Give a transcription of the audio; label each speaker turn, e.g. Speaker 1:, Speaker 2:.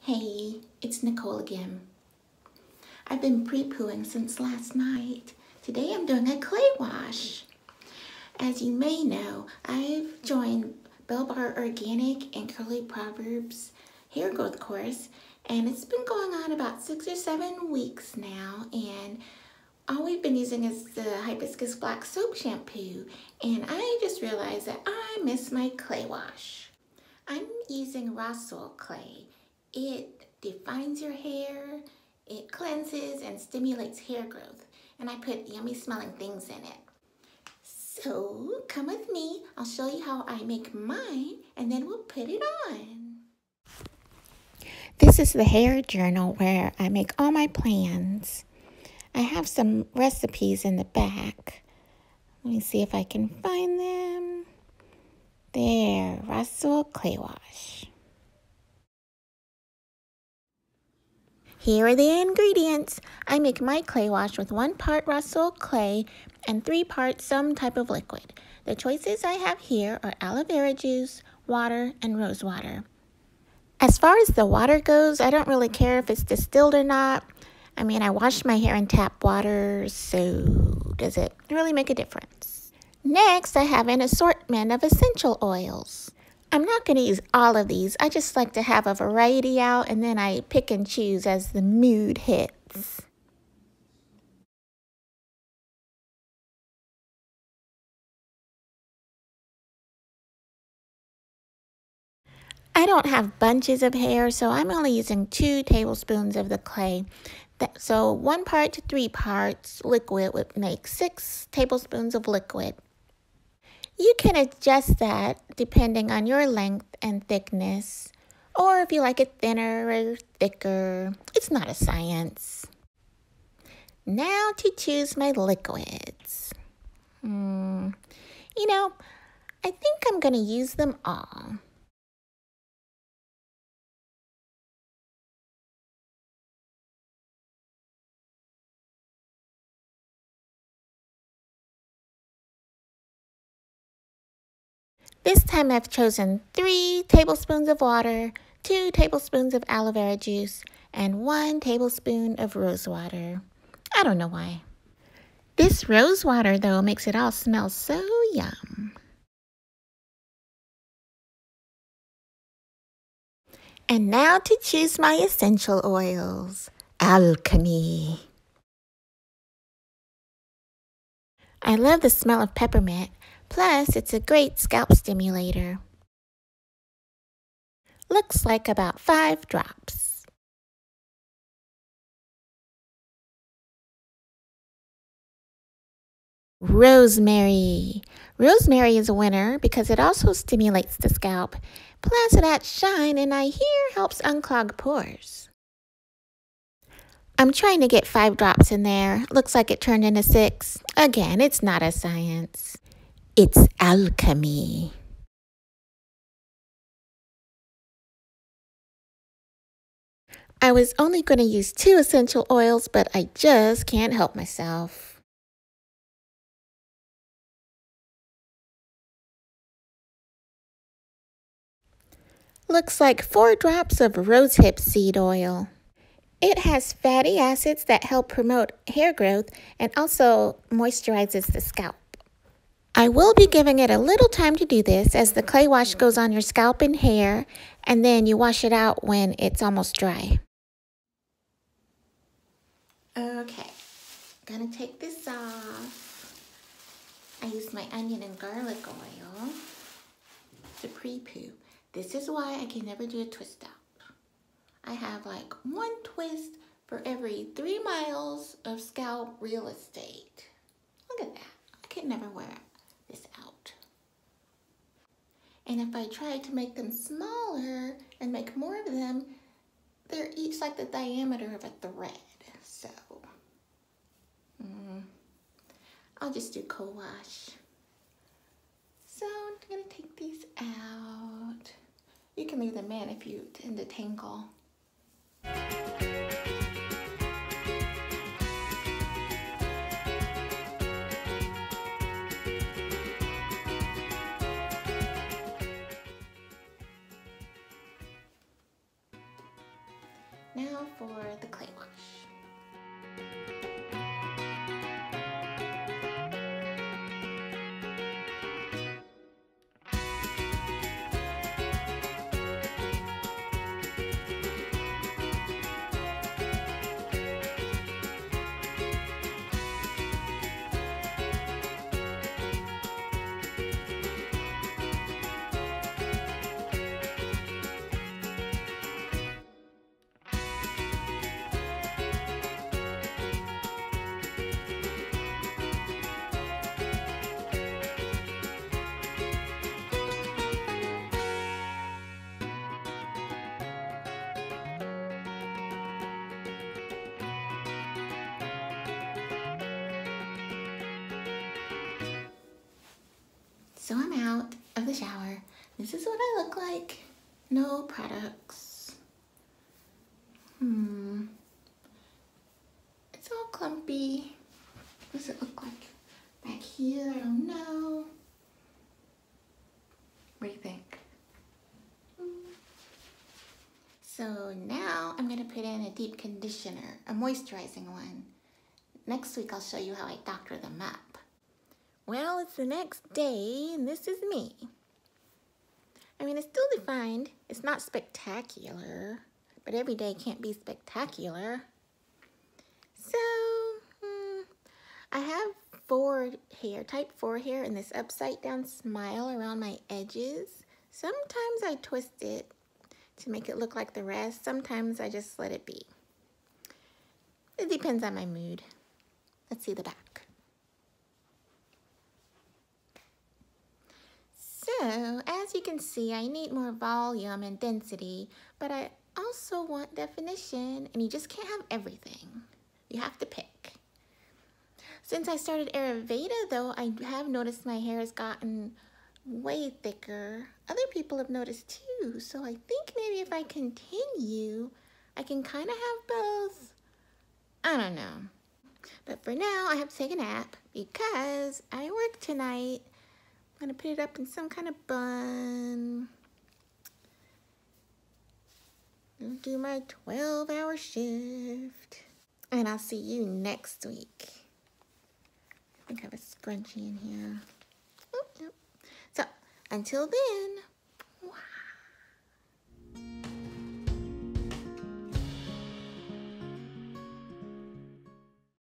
Speaker 1: Hey, it's Nicole again. I've been pre-pooing since last night. Today I'm doing a clay wash. As you may know, I've joined Bell Bar Organic and Curly Proverbs hair growth course, and it's been going on about 6 or 7 weeks now, and all we've been using is the hibiscus black soap shampoo, and I just realized that I miss my clay wash. I'm using Rhasshoul clay. It defines your hair, it cleanses and stimulates hair growth, and I put yummy smelling things in it. So come with me, I'll show you how I make mine, and then we'll put it on. This is the hair journal where I make all my plans. I have some recipes in the back. Let me see if I can find them. There, Rhasshoul clay wash. Here are the ingredients. I make my clay wash with 1 part Rhasshoul clay and 3 parts some type of liquid. The choices I have here are aloe vera juice, water, and rose water. As far as the water goes, I don't really care if it's distilled or not. I mean, I wash my hair in tap water, so does it really make a difference? Next, I have an assortment of essential oils. I'm not going to use all of these. I just like to have a variety out, and then I pick and choose as the mood hits. I don't have bunches of hair, so I'm only using 2 tablespoons of the clay. So 1 part to 3 parts liquid would make 6 tablespoons of liquid. You can adjust that depending on your length and thickness, or if you like it thinner or thicker. It's not a science. Now to choose my liquids. I think I'm going to use them all. This time I've chosen 3 tablespoons of water, 2 tablespoons of aloe vera juice, and 1 tablespoon of rose water. I don't know why. This rose water, though, makes it all smell so yum. And now to choose my essential oils. Alchemy. I love the smell of peppermint. Plus, it's a great scalp stimulator. Looks like about 5 drops. Rosemary. Rosemary is a winner because it also stimulates the scalp. Plus, it adds shine and I hear helps unclog pores. I'm trying to get 5 drops in there. Looks like it turned into 6. Again, it's not a science. It's alchemy. I was only going to use 2 essential oils, but I just can't help myself. Looks like 4 drops of rosehip seed oil. It has fatty acids that help promote hair growth and also moisturizes the scalp. I will be giving it a little time to do this as the clay wash goes on your scalp and hair, and then you wash it out when it's almost dry. Okay, gonna take this off. I used my onion and garlic oil to pre-poo. This is why I can never do a twist up. I have like 1 twist for every 3 miles of scalp real estate. Look at that. I could never wear this out. And if I tried to make them smaller and make more of them, they're each like the diameter of a thread. So I'll just do co-wash. So I'm gonna take these out. You can leave them in if you tend to tangle. Now for the clay wash. So I'm out of the shower. This is what I look like. No products. It's all clumpy. What does it look like back here? I don't know. What do you think? So now I'm gonna put in a deep conditioner, a moisturizing one. Next week I'll show you how I doctor them up. Well, it's the next day and this is me. I mean, it's still defined. It's not spectacular, but every day can't be spectacular. So, I have type 4 hair and this upside down smile around my edges. Sometimes I twist it to make it look like the rest. Sometimes I just let it be. It depends on my mood. Let's see the back. So, as you can see, I need more volume and density, but I also want definition, and you just can't have everything. You have to pick. Since I started Ayurveda, though, I have noticed my hair has gotten way thicker. Other people have noticed too, so I think maybe if I continue, I can kind of have both. I don't know. But for now, I have to take a nap because I work tonight. I'm going to put it up in some kind of bun. I'll do my 12-hour shift. And I'll see you next week. I think I have a scrunchie in here. Oh, yep. So, until then,